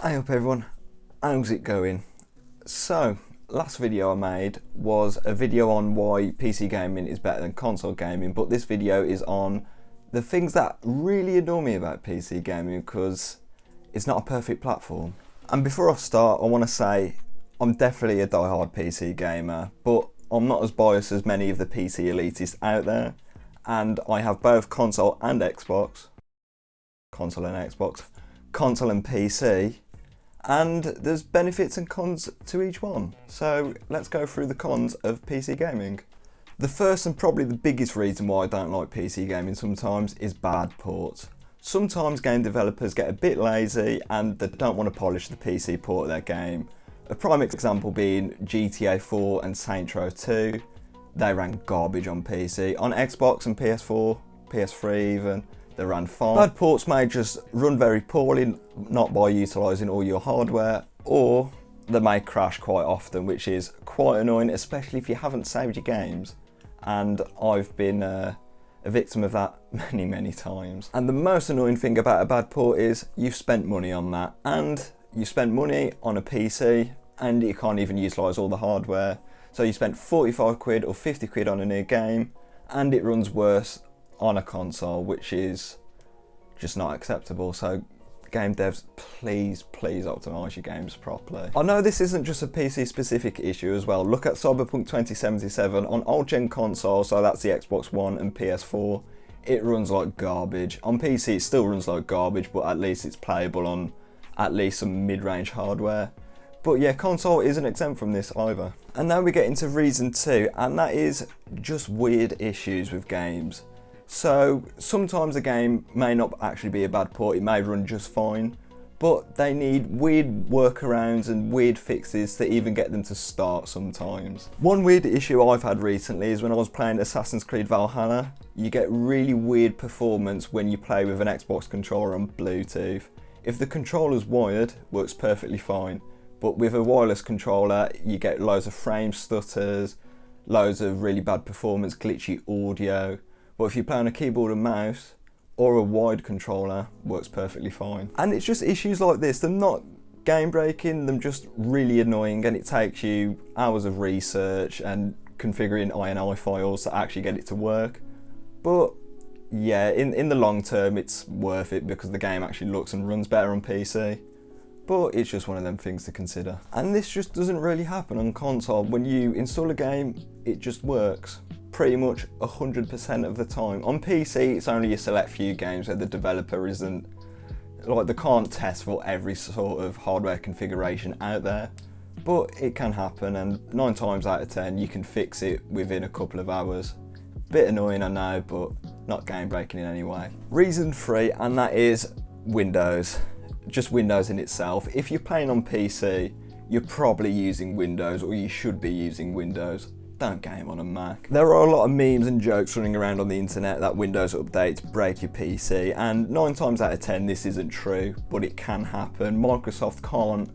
Hey up everyone, how's it going? So, last video I made was a video on why PC gaming is better than console gaming, but this video is on the things that really annoy me about PC gaming because it's not a perfect platform. And before I start, I want to say I'm definitely a die-hard PC gamer, but I'm not as biased as many of the PC elitists out there, and I have both console and Xbox, console and PC. And there's benefits and cons to each one. So let's go through the cons of PC gaming. The first and probably the biggest reason why I don't like PC gaming sometimes is bad ports. Sometimes game developers get a bit lazy and they don't want to polish the PC port of their game. A prime example being GTA 4 and Saints Row 2. They ran garbage on PC. On Xbox and PS4, PS3 even, they ran fine. Bad ports may just run very poorly, not by utilising all your hardware, or they may crash quite often, which is quite annoying, especially if you haven't saved your games. And I've been a victim of that many times. And the most annoying thing about a bad port is you've spent money on that, and you spent money on a PC and you can't even utilise all the hardware. So you spent 45 quid or 50 quid on a new game and it runs worse on a console, which is just not acceptable. So game devs, please optimise your games properly. I know this isn't just a PC specific issue as well. Look at Cyberpunk 2077 on old gen consoles, so that's the Xbox One and PS4. It runs like garbage. On PC it still runs like garbage, but at least it's playable on at least some mid-range hardware. But yeah, console isn't exempt from this either. And now we get into reason 2, and that is just weird issues with games. So sometimes a game may not actually be a bad port, it may run just fine, but they need weird workarounds and weird fixes to even get them to start sometimes. One weird issue I've had recently is when I was playing Assassin's Creed Valhalla, you get really weird performance when you play with an Xbox controller on Bluetooth. If the controller's wired, works perfectly fine, but with a wireless controller you get loads of frame stutters, loads of really bad performance, glitchy audio. But if you play on a keyboard and mouse or a wired controller, works perfectly fine. And it's just issues like this, they're not game breaking, they're just really annoying, and it takes you hours of research and configuring INI files to actually get it to work. But yeah, in the long term it's worth it because the game actually looks and runs better on PC. But it's just one of them things to consider. And this just doesn't really happen on console. When you install a game, it just works pretty much 100% of the time. On PC, it's only a select few games where the developer isn't, like, they can't test for every sort of hardware configuration out there. But it can happen, and 9 times out of 10, you can fix it within a couple of hours. Bit annoying, I know, but not game breaking in any way. Reason 3, and that is Windows. Just Windows in itself. If you're playing on PC, you're probably using Windows, or you should be using Windows. Don't game on a Mac. There are a lot of memes and jokes running around on the internet that Windows updates break your PC, and 9 times out of 10 this isn't true, but it can happen. Microsoft can't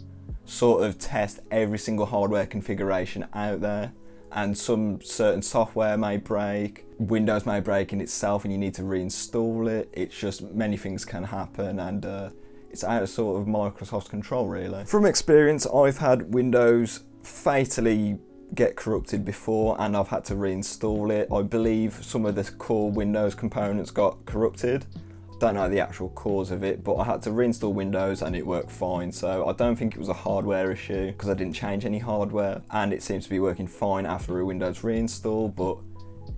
sort of test every single hardware configuration out there, and some certain software may break, Windows may break in itself and you need to reinstall it. It's just many things can happen, and it's out of sort of Microsoft's control really. From experience, I've had Windows fatally get corrupted before and I've had to reinstall it. I believe some of the core Windows components got corrupted. Don't know the actual cause of it, but I had to reinstall Windows and it worked fine. So I don't think it was a hardware issue because I didn't change any hardware, and it seems to be working fine after a Windows reinstall. But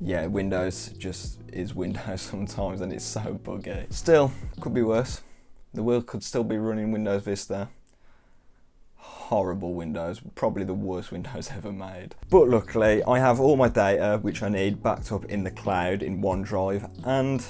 yeah, Windows just is Windows sometimes and it's so buggy. Still, could be worse. The world could still be running Windows Vista. Horrible Windows, probably the worst Windows ever made. But luckily I have all my data which I need backed up in the cloud in OneDrive, and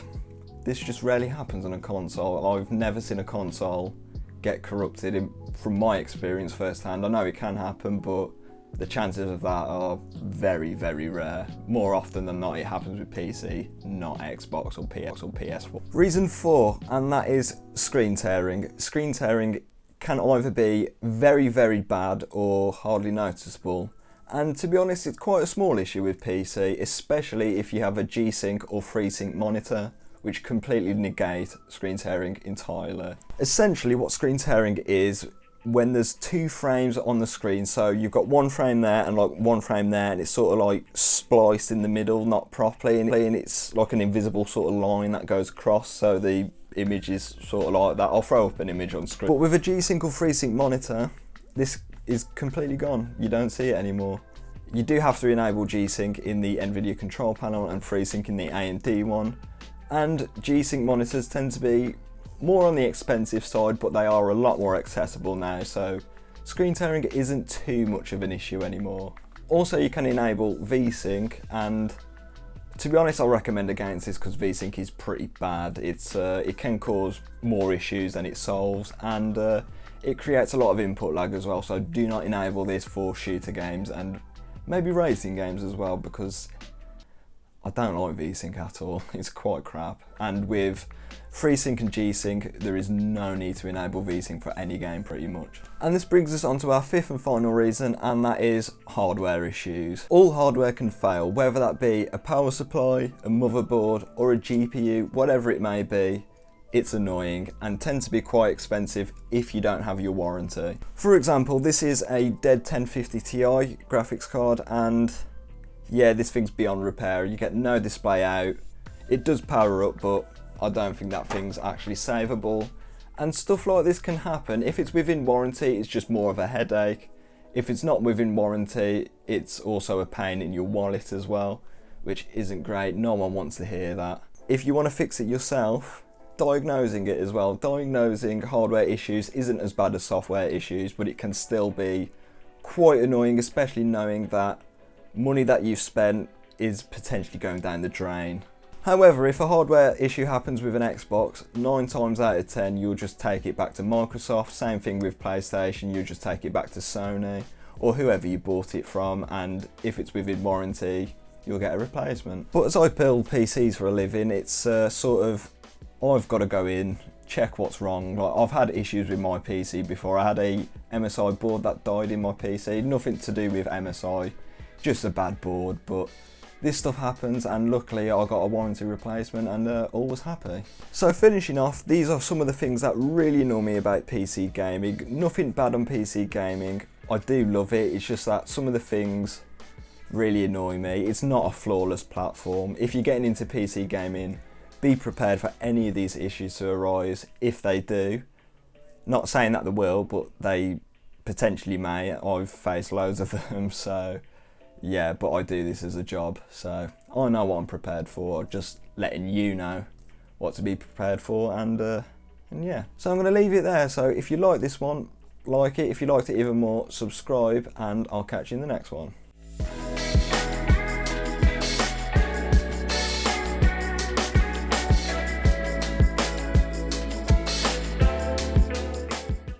this just rarely happens on a console. I've never seen a console get corrupted from my experience firsthand. I know it can happen, but the chances of that are very rare. More often than not it happens with PC, not Xbox or PS4. Reason 4, and that is screen tearing. Screen tearing can either be very bad or hardly noticeable. And to be honest, it's quite a small issue with PC, especially if you have a G-Sync or FreeSync monitor, which completely negate screen tearing entirely. Essentially what screen tearing is, when there's 2 frames on the screen, so you've got 1 frame there and like 1 frame there, and it's sort of like spliced in the middle, not properly, and it's like an invisible sort of line that goes across, so the image is sort of like that. I'll throw up an image on screen. But with a G-Sync or FreeSync monitor, this is completely gone. You don't see it anymore. You do have to enable G-Sync in the NVIDIA control panel and FreeSync in the AMD one, and G-Sync monitors tend to be more on the expensive side, but they are a lot more accessible now, so screen tearing isn't too much of an issue anymore. Also, you can enable V-Sync, and to be honest, I'll recommend against this because V-Sync is pretty bad. It can cause more issues than it solves, and it creates a lot of input lag as well, so do not enable this for shooter games and maybe racing games as well, because I don't like V-Sync at all. It's quite crap. And with FreeSync and G-Sync, there is no need to enable V-Sync for any game pretty much. And this brings us on to our 5th and final reason, and that is hardware issues. All hardware can fail, whether that be a power supply, a motherboard, or a GPU, whatever it may be. It's annoying and tends to be quite expensive if you don't have your warranty. For example, this is a dead 1050 Ti graphics card, and yeah, this thing's beyond repair. You get no display out. It does power up, but I don't think that thing's actually savable. And stuff like this can happen. If it's within warranty, it's just more of a headache. If it's not within warranty, it's also a pain in your wallet as well, which isn't great. No one wants to hear that. If you want to fix it yourself, diagnosing it as well. Diagnosing hardware issues isn't as bad as software issues, but it can still be quite annoying, especially knowing that money that you've spent is potentially going down the drain. However, if a hardware issue happens with an Xbox, 9 times out of 10 you'll just take it back to Microsoft. Same thing with PlayStation, you'll just take it back to Sony or whoever you bought it from, and if it's within warranty, you'll get a replacement. But as I build PCs for a living, it's sort of, I've got to go in, check what's wrong. Like, I've had issues with my PC before. I had a MSI board that died in my PC, nothing to do with MSI, just a bad board, but this stuff happens, and luckily I got a warranty replacement and all was happy. So finishing off, these are some of the things that really annoy me about PC gaming. Nothing bad on PC gaming, I do love it, it's just that some of the things really annoy me. It's not a flawless platform. If you're getting into PC gaming, be prepared for any of these issues to arise if they do. Not saying that they will, but they potentially may. I've faced loads of them, so yeah, but I do this as a job, so I know what I'm prepared for, just letting you know what to be prepared for, and yeah. So I'm going to leave it there. So if you like this one, like it. If you liked it even more, subscribe, and I'll catch you in the next one.